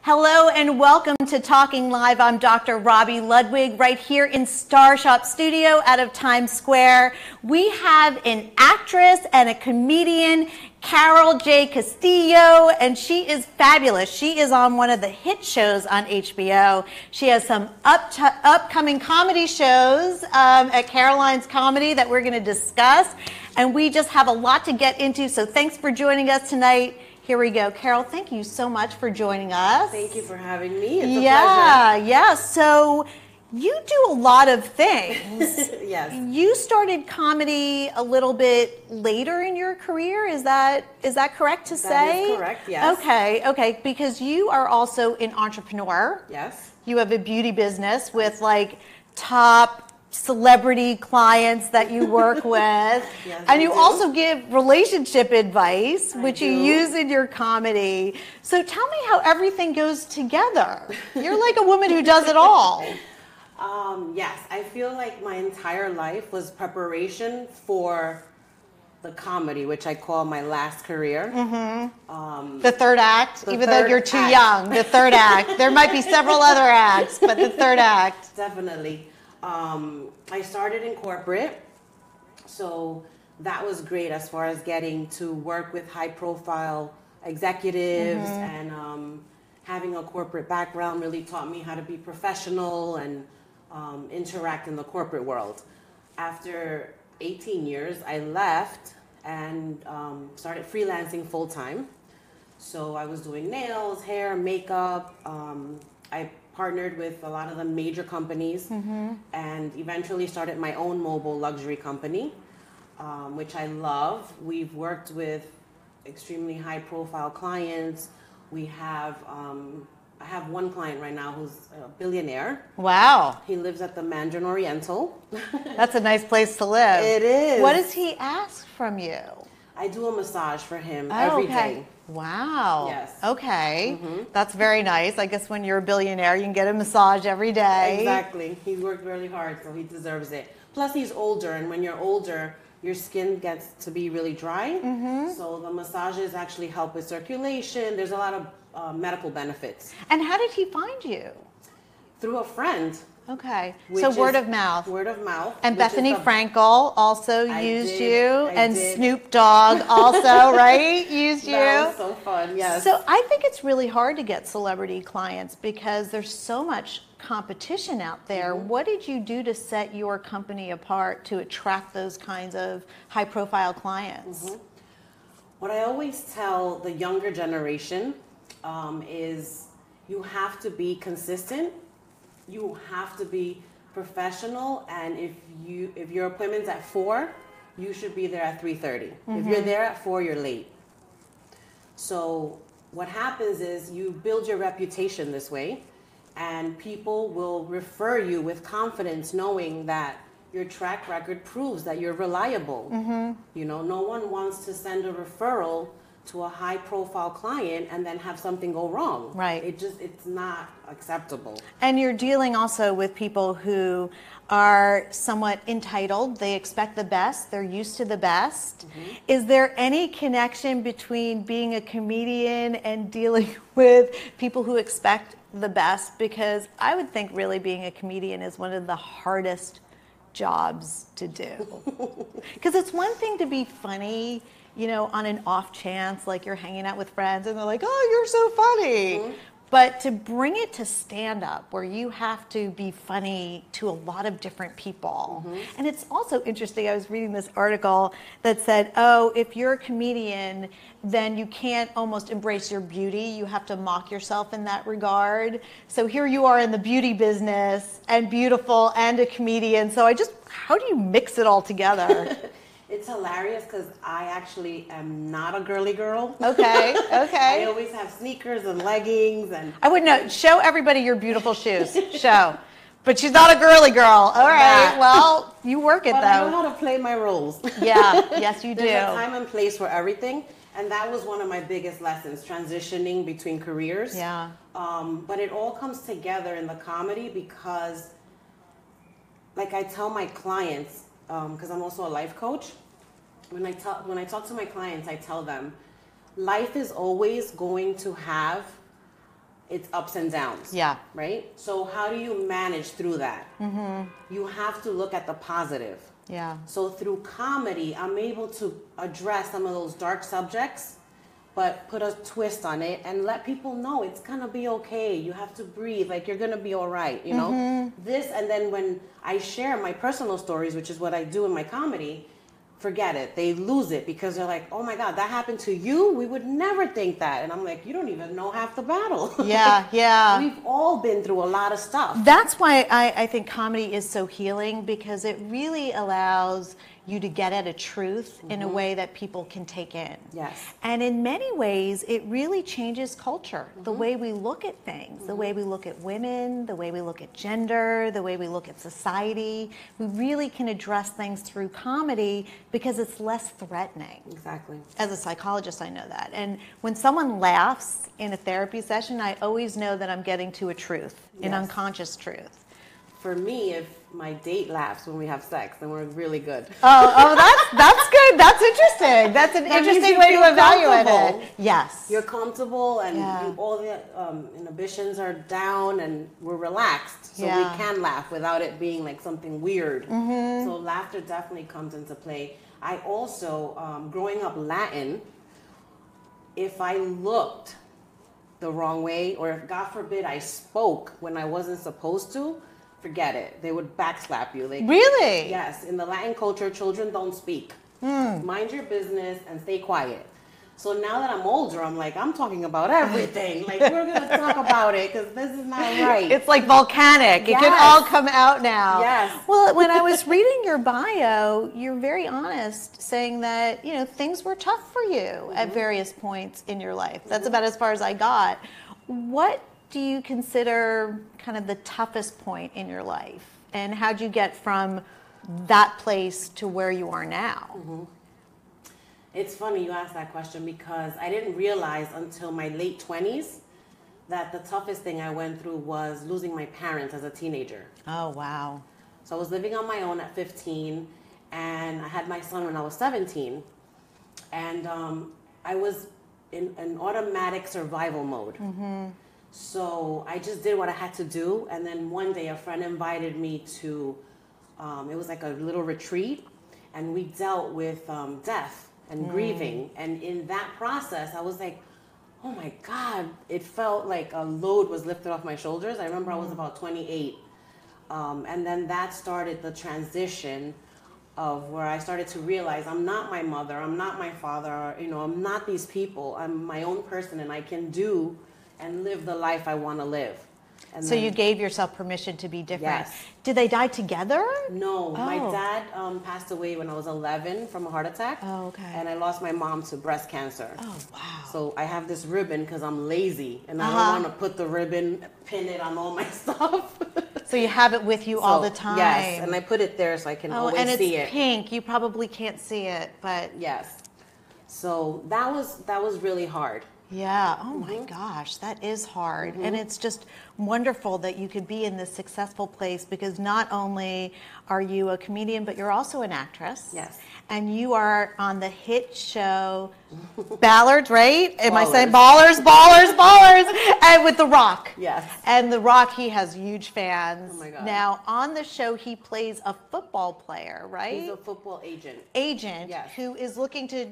Hello and welcome to Talking Live. I'm Dr. Robi Ludwig right here in Star Shop Studio out of Times Square. We have an actress and a comedian, Carol J Castillo, and she is fabulous. She is on one of the hit shows on HBO. She has some upcoming comedy shows at Caroline's Comedy that we're going to discuss, and we just have a lot to get into, so thanks for joining us tonight. Here we go. Carol, thank you so much for joining us. Thank you for having me. It's a pleasure. Yeah. So you do a lot of things. Yes. You started comedy a little bit later in your career. Is that correct to say? That is correct, yes. Okay. Because you are also an entrepreneur. Yes. You have a beauty business with like top celebrity clients that you work with. Yes, and you also give relationship advice, which you use in your comedy. So tell me how everything goes together. You're like a woman who does it all. Yes, I feel like my entire life was preparation for the comedy, which I call my last career. Mm-hmm. The third act, even though you're too young, the third act. There might be several other acts, but the third act. Definitely. I started in corporate, so that was great as far as getting to work with high-profile executives, and having a corporate background really taught me how to be professional and interact in the corporate world. After 18 years, I left and started freelancing full-time. So I was doing nails, hair, makeup. I partnered with a lot of the major companies and eventually started my own mobile luxury company, which I love. We've worked with extremely high profile clients. We have, I have one client right now who's a billionaire. Wow. He lives at the Mandarin Oriental. That's a nice place to live. It is. What does he ask from you? I do a massage for him every day. Wow. Yes. Okay. That's very nice. I guess when you're a billionaire, you can get a massage every day. Exactly. He worked really hard, so he deserves it. Plus, he's older, and when you're older, your skin gets to be really dry. So the massages actually help with circulation. There's a lot of medical benefits. And how did he find you? Through a friend. Okay. So word of mouth. Word of mouth. And Bethany Frankel also used you. And did. Snoop Dogg also, right? Used you. That was so fun, yes. So I think it's really hard to get celebrity clients because there's so much competition out there. What did you do to set your company apart to attract those kinds of high profile clients? What I always tell the younger generation is you have to be consistent. You have to be professional, and if your appointment's at 4, you should be there at 3:30. If you're there at 4, you're late. So what happens is you build your reputation this way, and people will refer you with confidence, knowing that your track record proves that you're reliable. You know, no one wants to send a referral to a high profile client and then have something go wrong. Right. It's not acceptable. And you're dealing also with people who are somewhat entitled. They expect the best. They're used to the best. Is there any connection between being a comedian and dealing with people who expect the best? Because I would think really being a comedian is one of the hardest jobs to do. Because it's one thing to be funny, you know, on an off chance, like you're hanging out with friends and they're like, oh, you're so funny. But to bring it to stand up where you have to be funny to a lot of different people. And it's also interesting, I was reading this article that said, oh, if you're a comedian, then you can't almost embrace your beauty. You have to mock yourself in that regard. So here you are in the beauty business and beautiful and a comedian. So how do you mix it all together? It's hilarious because I actually am not a girly girl. Okay. I always have sneakers and leggings and. I wouldn't know. Show everybody your beautiful shoes. Show. But she's not a girly girl. All right. Nah. Well, you work it but though. I know how to play my roles. Yeah. Yes, you do. There's a time and place for everything, and that was one of my biggest lessons: transitioning between careers. Yeah. But it all comes together in the comedy because, like I tell my clients, because I'm also a life coach. When I talk to my clients, I tell them, life is always going to have it's ups and downs. Yeah. Right? So how do you manage through that? You have to look at the positive. Yeah. So through comedy, I'm able to address some of those dark subjects, but put a twist on it and let people know it's gonna be okay. You have to breathe, like you're gonna be all right, you know? This, and then when I share my personal stories, which is what I do in my comedy, forget it. They lose it because they're like, oh my God, that happened to you? We would never think that. And I'm like, you don't even know half the battle. Yeah, yeah. We've all been through a lot of stuff. That's why I think comedy is so healing, because it really allows you to get at a truth in a way that people can take in. Yes. And in many ways, it really changes culture, the way we look at things, the way we look at women, the way we look at gender, the way we look at society. We really can address things through comedy because it's less threatening. Exactly. As a psychologist, I know that. And when someone laughs in a therapy session, I always know that I'm getting to a truth, an unconscious truth. For me, if my date laughs when we have sex, then we're really good. That's good. That's interesting. That's an interesting way to evaluate it. Yes. You're comfortable and all the inhibitions are down and we're relaxed. So we can laugh without it being like something weird. So laughter definitely comes into play. I also, growing up Latin, if I looked the wrong way, or if God forbid I spoke when I wasn't supposed to, forget it. They would backslap you. Really? Yes. In the Latin culture, children don't speak. Mind your business and stay quiet. So now that I'm older, I'm like, I'm talking about everything. Like, we're going to talk about it because this is not right. It's like volcanic. It can all come out now. Yes. Well, when I was reading your bio, you're very honest, saying that, things were tough for you at various points in your life. That's about as far as I got. What do you consider kind of the toughest point in your life? And how'd you get from that place to where you are now? It's funny you asked that question because I didn't realize until my late 20s that the toughest thing I went through was losing my parents as a teenager. Oh, wow. So I was living on my own at 15 and I had my son when I was 17. And I was in an automatic survival mode. So I just did what I had to do. And then one day a friend invited me to, it was like a little retreat. And we dealt with death and grieving. And in that process, I was like, oh my God, it felt like a load was lifted off my shoulders. I remember I was about 28. And then that started the transition of where I started to realize I'm not my mother, I'm not my father, I'm not these people. I'm my own person and I can do and live the life I want to live. And so you gave yourself permission to be different. Yes. Did they die together? No, my dad passed away when I was 11 from a heart attack. Oh, okay. And I lost my mom to breast cancer. Oh, wow. So I have this ribbon because I'm lazy and I don't want to put the ribbon, pin it on all my stuff. So you have it with you all the time. Yes, and I put it there so I can always see it. And it's pink. You probably can't see it, but yes. So that was really hard. Yeah. Oh my gosh, that is hard. And it's just wonderful that you could be in this successful place because not only are you a comedian, but you're also an actress. Yes. And you are on the hit show Ballards, right? Am I saying Ballers. Ballers? And with The Rock. Yes. And The Rock, he has huge fans. Oh my God. Now, on the show, he plays a football player, right? He's a football agent. Yes. Who is looking to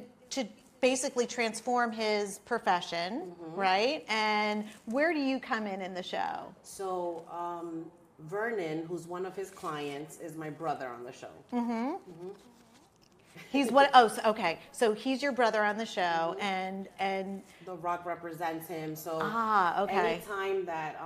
basically transform his profession, right? And where do you come in the show? So Vernon, who's one of his clients, is my brother on the show. He's what? Oh, so, okay. So he's your brother on the show, and The Rock represents him. So okay. anytime that,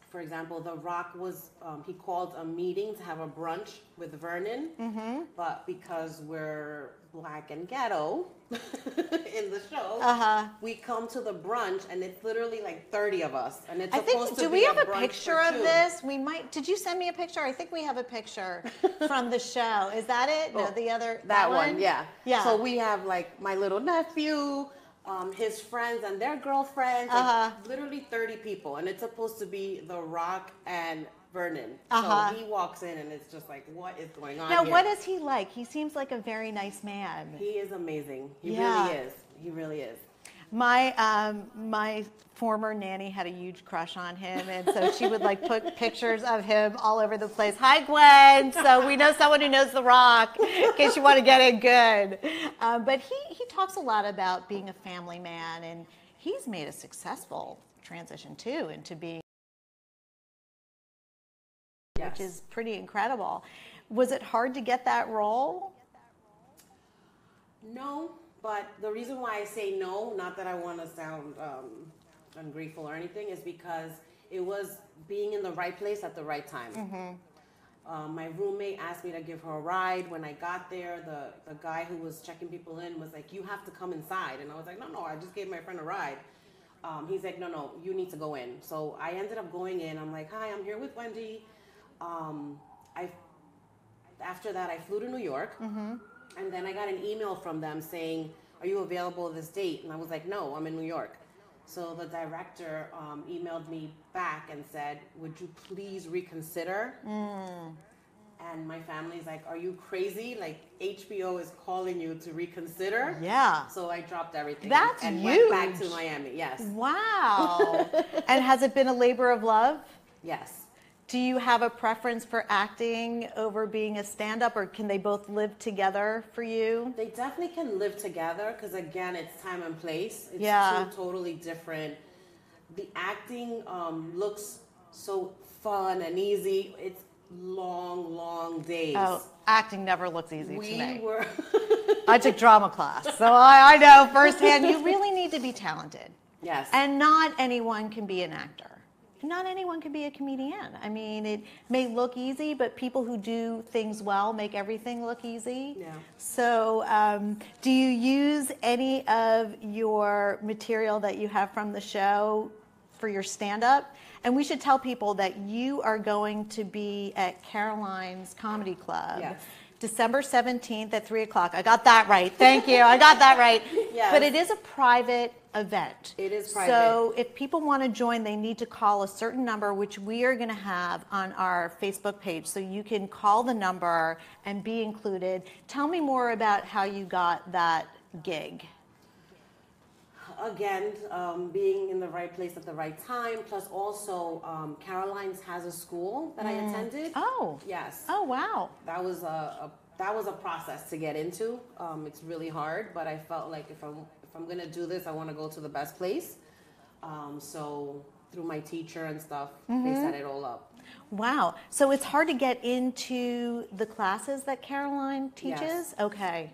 for example, The Rock was, he called a meeting to have a brunch with Vernon, but because we're black and ghetto in the show, we come to the brunch and it's literally like 30 of us, and it's supposed to be do we have a brunch picture for of two. this? We might. Did you send me a picture? I think we have a picture from the show. Is that it? No, the other that one. Yeah. So we have like my little nephew, his friends and their girlfriends, like literally 30 people, and it's supposed to be The Rock and Vernon. So he walks in and it's just like, what is going on Now, here? what is he like? He seems like a very nice man. He is amazing. He really is. He really is. My former nanny had a huge crush on him, and so she would like put pictures of him all over the place. Hi, Gwen. So we know someone who knows The Rock, in case you want to get it good. But he talks a lot about being a family man, and he's made a successful transition too into being, Yes. which is pretty incredible. Was it hard to get that role? No, but the reason why I say no, not that I want to sound ungrateful or anything, is because it was being in the right place at the right time. My roommate asked me to give her a ride. When I got there, the guy who was checking people in was like, "You have to come inside." And I was like, no, I just gave my friend a ride. He's like, no, you need to go in. So I ended up going in. I'm like, "Hi, I'm here with Wendy." After that, I flew to New York. And then I got an email from them saying, "Are you available this date?" And I was like, "No, I'm in New York." So the director emailed me back and said, "Would you please reconsider?" And my family's like, "Are you crazy? Like, HBO is calling you to reconsider?" Yeah. So I dropped everything That's and huge. went back to Miami. Yes. Wow. And has it been a labor of love? Yes. Do you have a preference for acting over being a stand-up, or can they both live together for you? They definitely can live together because, again, it's time and place. It's Yeah. two totally different. The acting looks so fun and easy. It's long days. Oh, acting never looks easy to me. We were... I took drama class, so I know firsthand you really need to be talented. Yes. And not anyone can be an actor. Not anyone can be a comedian. I mean, it may look easy, but people who do things well make everything look easy. Yeah. So do you use any of your material that you have from the show for your stand-up? And we should tell people that you are going to be at Caroline's Comedy Club. Yes. December 17th at 3 o'clock. I got that right. Thank you. I got that right. Yes. But it is a private event. It is private. So if people want to join, they need to call a certain number, which we are going to have on our Facebook page. So you can call the number and be included. Tell me more about how you got that gig. Again, being in the right place at the right time. Plus, also, Caroline's has a school that I attended. Oh. Yes. Oh, wow. That was a process to get into. It's really hard, but I felt like if I'm gonna do this, I want to go to the best place. So through my teacher and stuff, they set it all up. Wow. So it's hard to get into the classes that Caroline teaches? Yes. Okay.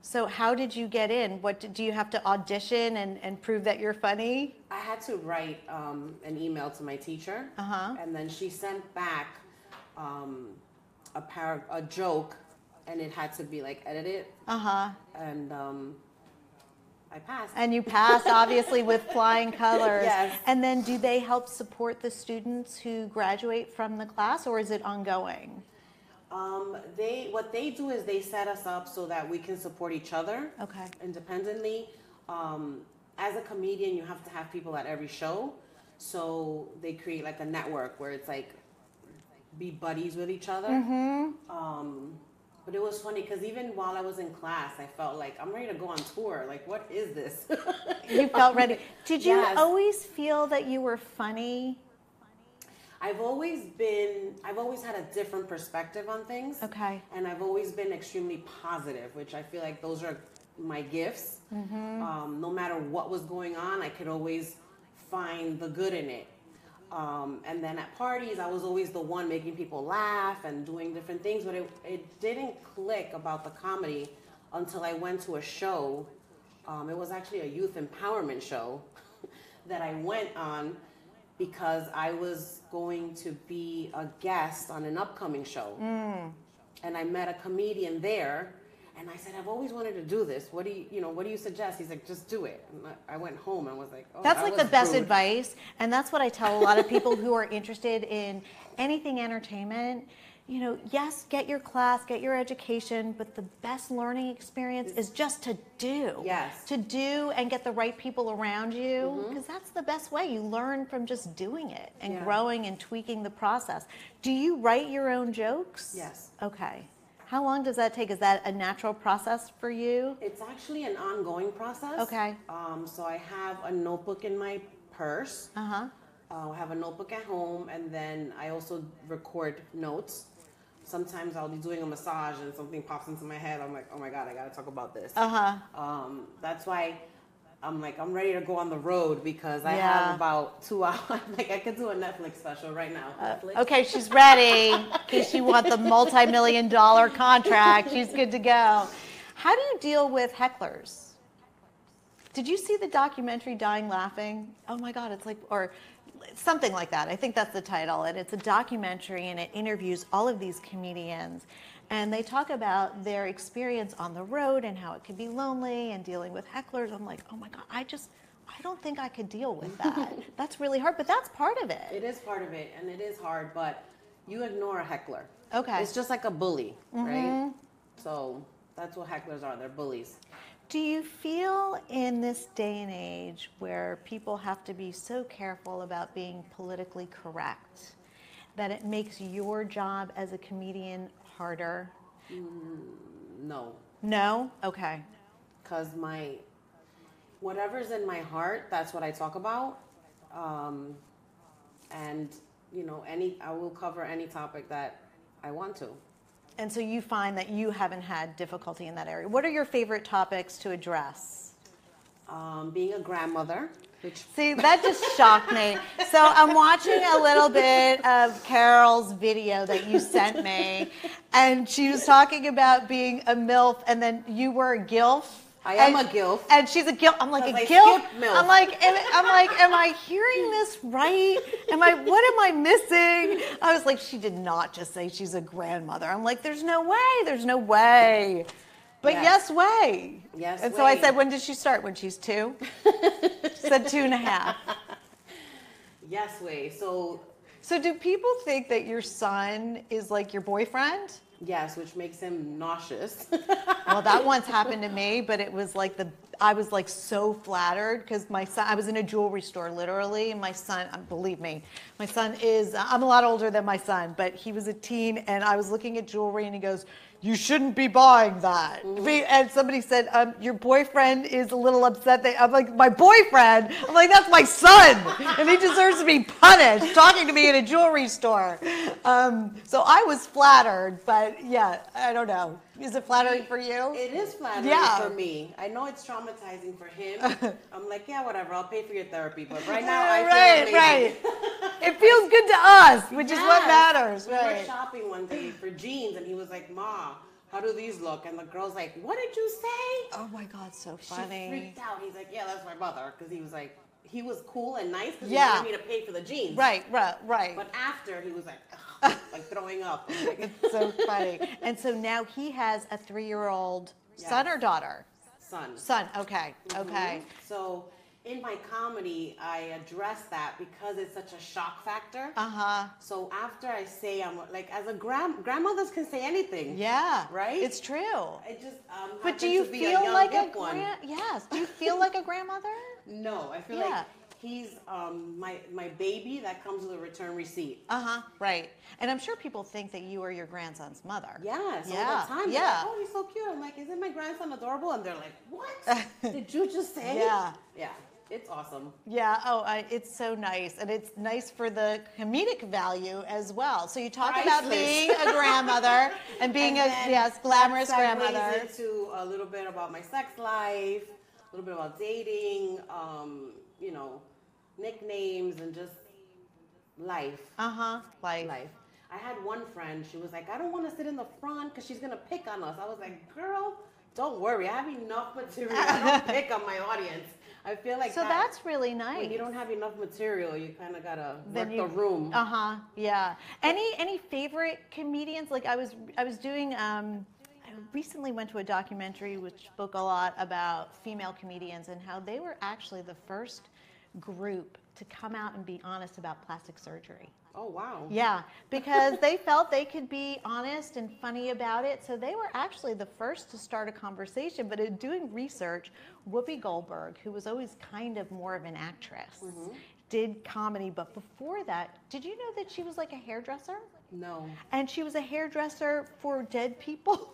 So how did you get in? Do you have to audition and prove that you're funny? I had to write an email to my teacher, and then she sent back a joke, and it had to be like edited. And I passed. And you passed, obviously, with flying colors. Yes. And then do they help support the students who graduate from the class, or is it ongoing? What they do is they set us up so that we can support each other independently. As a comedian, you have to have people at every show. So they create like a network where it's like be buddies with each other. But it was funny because even while I was in class, I felt like I'm ready to go on tour. Like, what is this? You felt ready. Did you Yes. always feel that you were funny? I've always had a different perspective on things. Okay. And I've always been extremely positive, which I feel like those are my gifts. No matter what was going on, I could always find the good in it. And then at parties, I was always the one making people laugh and doing different things, but it didn't click about the comedy until I went to a show. It was actually a youth empowerment show that I went on because I was going to be a guest on an upcoming show. And I met a comedian there, and I said, "I've always wanted to do this. What do you suggest?" He's like, "Just do it." And I went home and was like, "Oh, That's that like was the best rude." advice. And that's what I tell a lot of people who are interested in anything entertainment. You know, yes, get your class, get your education, but the best learning experience is just to do. Yes. To do and get the right people around you, because that's the best way. You learn from just doing it and growing and tweaking the process. Do you write your own jokes? Yes. Okay. How long does that take? Is that a natural process for you? It's actually an ongoing process. Okay. So I have a notebook in my purse. Uh-huh. I have a notebook at home, and then I also record notes. Sometimes I'll be doing a massage and something pops into my head. I'm like, oh my God, I gotta talk about this. That's why I'm like, I'm ready to go on the road because I have about 2 hours. Like, I could do a Netflix special right now. Okay, she's ready in case you want the multi-million-dollar contract. She's good to go. How do you deal with hecklers? Did you see the documentary Dying Laughing? Oh my God, it's like, or something like that. I think that's the title. And it's a documentary and it interviews all of these comedians. And they talk about their experience on the road and how it can be lonely and dealing with hecklers. I'm like, oh my God, I don't think I could deal with that. That's really hard, but that's part of it. It is part of it, and it is hard, but you ignore a heckler. Okay. It's just like a bully, right? So that's what hecklers are. They're bullies. Do you feel in this day and age where people have to be so careful about being politically correct that it makes your job as a comedian harder? No. No? Okay. Because whatever's in my heart, that's what I talk about. And, you know, I will cover any topic that I want to. And so you find that you haven't had difficulty in that area. What are your favorite topics to address? Being a grandmother. See, that just shocked me. So I'm watching a little bit of Carol's video that you sent me, and she was talking about being a MILF, and then you were a GILF. I am a GILF. And she's a GILF. I'm like, a I GILF? skipped MILF. I'm like, am I hearing this right? What am I missing? I was like, she did not just say she's a grandmother. I'm like, there's no way. But yes way. Yes and way. so I said, when did she start? When she's 2? She said 2.5. Yes way. So do people think that your son is like your boyfriend? Yes, which makes him nauseous. Well, that once happened to me, but it was like I was like so flattered because my son, I was in a jewelry store literally, and my son, believe me, my son is, I'm a lot older than my son, but he was a teen, and I was looking at jewelry, and he goes, you shouldn't be buying that. And somebody said, your boyfriend is a little upset. I'm like, my boyfriend? I'm like, that's my son, and he deserves to be punished talking to me in a jewelry store. So I was flattered, but yeah, I don't know. Is it flattering for you? It is flattering for me. I know it's traumatizing for him. I'm like, yeah, whatever. I'll pay for your therapy, but right now I feel amazing. Right. It feels good to us, which is what matters. We were shopping one day for jeans, and he was like, Ma, how do these look? And the girl's like, what did you say? Oh my God, so funny. She freaked out. He's like, yeah, that's my mother, because he was like, he was cool and nice because he wanted me to pay for the jeans. Right. But after, he was like, ugh, like throwing up. Like, it's so funny. And so now he has a 3-year-old son or daughter? Son, okay, okay. So in my comedy, I address that because it's such a shock factor. So after I say, I'm like, as a grandmothers can say anything. Yeah. Right? It's true. It just but do you feel like a yes? Do you feel like a grandmother? No, I feel like he's my baby that comes with a return receipt. Right. And I'm sure people think that you are your grandson's mother. Yes, all the time. They're like, oh, he's so cute. I'm like, isn't my grandson adorable? And they're like, what? Did you just say? Yeah. It's awesome. Yeah. Oh, it's so nice, and it's nice for the comedic value as well. So you talk about being a grandmother and being a glamorous grandmother. Into a little bit about my sex life, a little bit about dating, you know, nicknames, and just life. Life. I had one friend. She was like, I don't want to sit in the front because she's gonna pick on us. I was like, girl, don't worry. I have enough material. I don't pick on my audience. I feel like that's really nice. When you don't have enough material, you kind of gotta work the room. Yeah. Any favorite comedians? Like I was doing. I recently went to a documentary which spoke a lot about female comedians and how they were actually the first group to come out and be honest about plastic surgery. Oh, wow. Yeah, because they felt they could be honest and funny about it. So they were actually the first to start a conversation. But in doing research, Whoopi Goldberg, who was always kind of more of an actress, did comedy, but before that, did you know that she was like a hairdresser? No. And she was a hairdresser for dead people.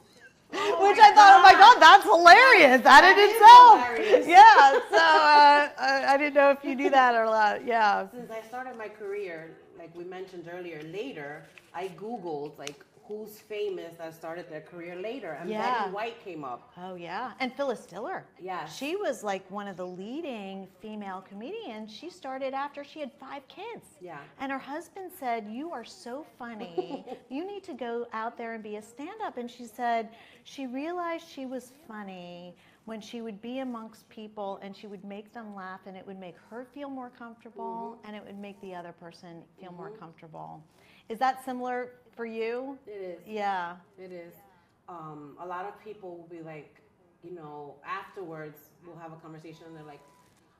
Oh Which my I thought, oh my God. God, that's hilarious. That in is itself. hilarious. Yeah. So I didn't know if you knew that or not. Yeah. Since I started my career, like we mentioned earlier, later, I Googled like who's famous that started their career later, and Yeah. Betty White came up. Oh yeah. And Phyllis Diller. Yes. She was like one of the leading female comedians. She started after she had 5 kids. Yeah. And her husband said, "You are so funny. You need to go out there and be a stand-up." And she said she realized she was funny when she would be amongst people and she would make them laugh, and it would make her feel more comfortable, and it would make the other person feel more comfortable. Is that similar for you? It is. Yeah. It is. A lot of people will be like, you know, afterwards we'll have a conversation and they're like,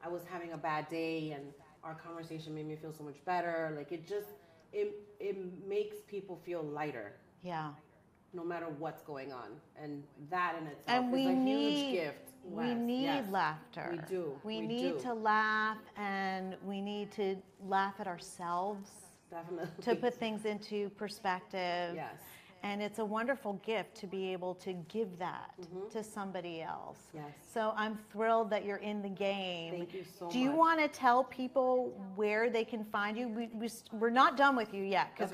I was having a bad day and our conversation made me feel so much better. Like it makes people feel lighter. Yeah. No matter what's going on. And that in itself And is a huge gift. We need laughter. We do. We need to laugh, and we need to laugh at ourselves. Definitely. To put things into perspective. Yes. And it's a wonderful gift to be able to give that to somebody else. Yes. So I'm thrilled that you're in the game. Thank you so much. Do you want to tell people where they can find you? We're not done with you yet, because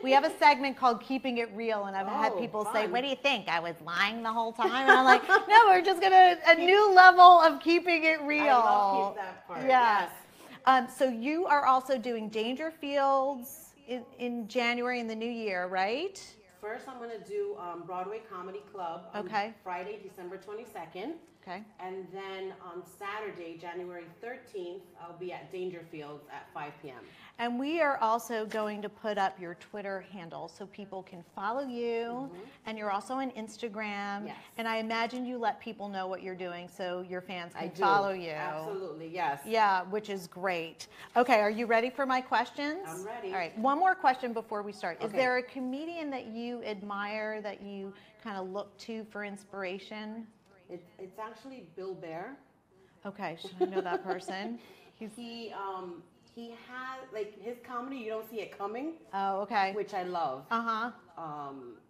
we have a segment called Keeping It Real, and I've had people say, "What do you think? I was lying the whole time?" And I'm like, "No, we're just gonna a new level of keeping it real." I love that part. Yes. So you are also doing Dangerfields in January in the new year, right? First, I'm going to do Broadway Comedy Club on Friday, December 22nd. Okay. And then on Saturday, January 13th, I'll be at Dangerfields at 5 p.m. And we are also going to put up your Twitter handle so people can follow you. And you're also on Instagram. Yes. And I imagine you let people know what you're doing so your fans can follow you. Absolutely, yes. Yeah, which is great. Okay, are you ready for my questions? I'm ready. All right, one more question before we start. Is Okay. there a comedian that you admire, that you kind of look to for inspiration? It's actually Bill Bear. Okay, should I know that person? He has, like, his comedy, you don't see it coming. Oh, okay. Which I love. Uh-huh.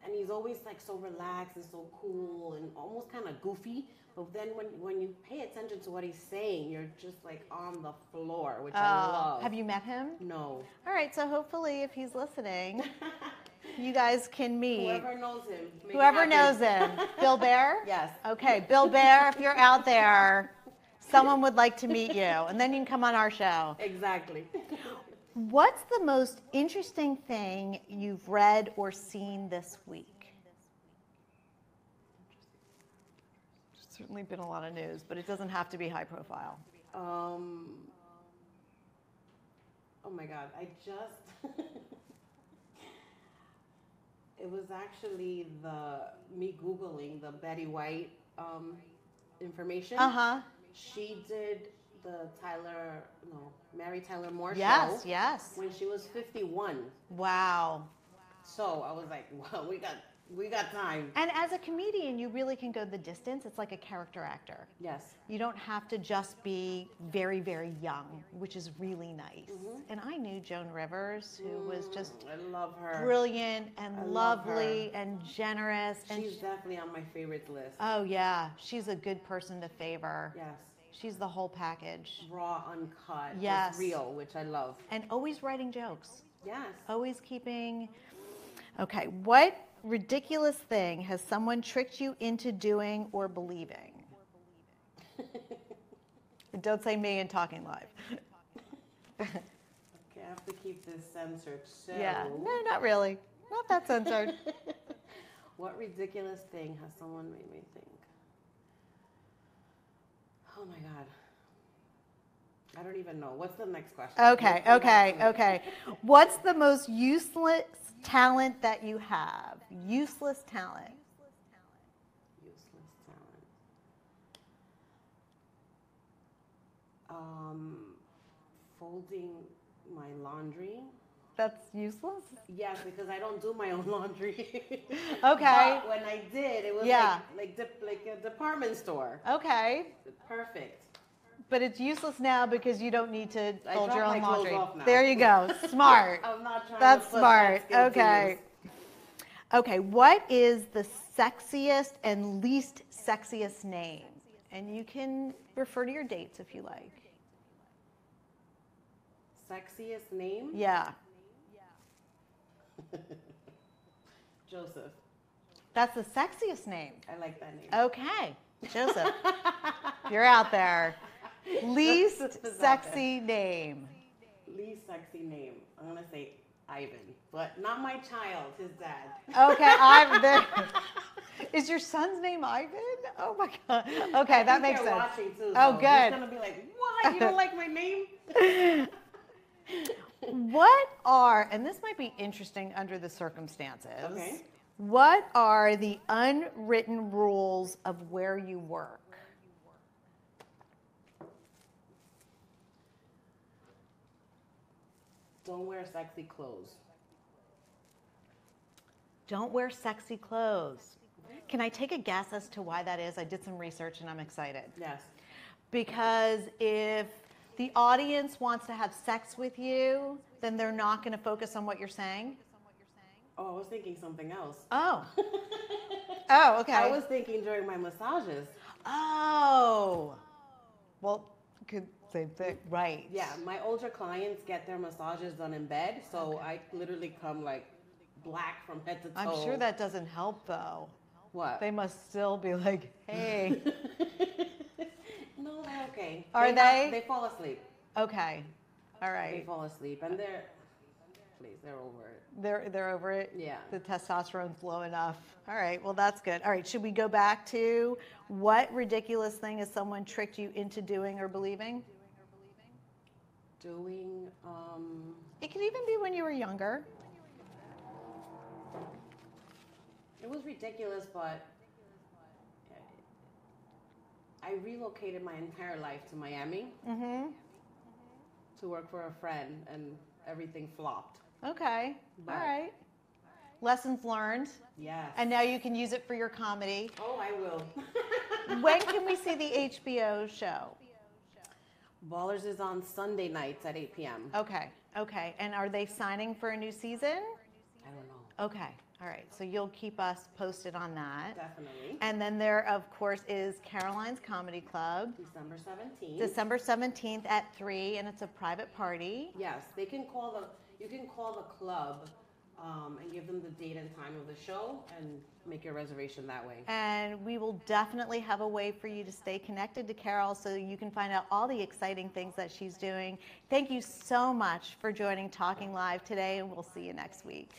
And he's always like so relaxed and so cool and almost kind of goofy. But then when you pay attention to what he's saying, you're just like on the floor, which I love. Have you met him? No. All right, so hopefully if he's listening, you guys can meet. Whoever knows him. Whoever knows him. Bill Bear? Yes. Okay, Bill Bear, if you're out there, someone would like to meet you, and then you can come on our show. Exactly. What's the most interesting thing you've read or seen this week? There's certainly been a lot of news, but it doesn't have to be high profile. Oh my God, I just... It was actually me Googling the Betty White information. Uh-huh. She did the Mary Tyler Moore Yes, show. yes. When she was 51. Wow. So I was like, well, we got time. And as a comedian, you really can go the distance. It's like a character actor. Yes. You don't have to just be very, very young, which is really nice. And I knew Joan Rivers, who was just I love her. brilliant and lovely and generous. And She's definitely on my favorites list. oh yeah, she's a good person to favor. Yes. She's the whole package. Raw, uncut. Yes. Just real, which I love. And always writing jokes. Yes. Always keeping... Okay, what ridiculous thing has someone tricked you into doing or believing? Don't say me and talking live. Okay, I have to keep this censored. So, Yeah, no, not really. Not that censored. what ridiculous thing has someone made me think? Oh my God. I don't even know. What's the next question? Okay. What's the most useless talent that you have? Useless talent. Useless talent. Folding my laundry. That's useless? Yes, because I don't do my own laundry. Okay. But when I did, it was Yeah. like a department store. Okay. Perfect. But it's useless now because you don't need to I fold your drop own my clothes laundry. off now. There you go. Smart. I'm not trying That's to put smart. that skill to Okay. use. Okay, what is the sexiest and least sexiest name? And you can refer to your dates if you like. Sexiest name? Yeah. Joseph. That's the sexiest name. I like that name. Okay, Joseph, you're out there. Least Joseph is out sexy name. Least sexy name. I'm gonna say Ivan, but not my child. His dad. Okay, I'm there. Is your son's name Ivan? Oh my God. Okay, that makes They're sense. watching too. Oh, So good. He's gonna be like, "What? You don't like my name?" What are, and this might be interesting under the circumstances. Okay. What are the unwritten rules of where you work? Don't wear sexy clothes. Don't wear sexy clothes. Can I take a guess as to why that is? I did some research and I'm excited. Yes. Because if the audience wants to have sex with you, then they're not going to focus on what you're saying. Oh, I was thinking something else. Oh. Oh, okay. I was thinking during my massages. Oh. Well, good, same thing. Right. Yeah, my older clients get their massages done in bed, so I literally come like black from head to toe. I'm sure that doesn't help though. What? They must still be like, hey. No, they're okay. Are they? They fall asleep. Okay. All They right. fall asleep, and they're over it. They're over it? Yeah. The testosterone's low enough. All right. Well, that's good. All right. Should we go back to what ridiculous thing has someone tricked you into doing or believing? Doing, It could even be when you were younger. it was ridiculous, but I relocated my entire life to Miami to work for a friend, and everything flopped. Okay. But- All right. Lessons learned. Yes. And now you can use it for your comedy. Oh, I will. When can we see the HBO show? Ballers is on Sunday nights at 8 p.m. Okay. Okay. And are they signing for a new season? I don't know. Okay. All right. So you'll keep us posted on that. Definitely. And then there, of course, is Caroline's Comedy Club, December 17th. December 17th at 3, and it's a private party. Yes, you can call the club and give them the date and time of the show and make your reservation that way. And we will definitely have a way for you to stay connected to Carol so you can find out all the exciting things that she's doing. Thank you so much for joining Talking Live today, and we'll see you next week.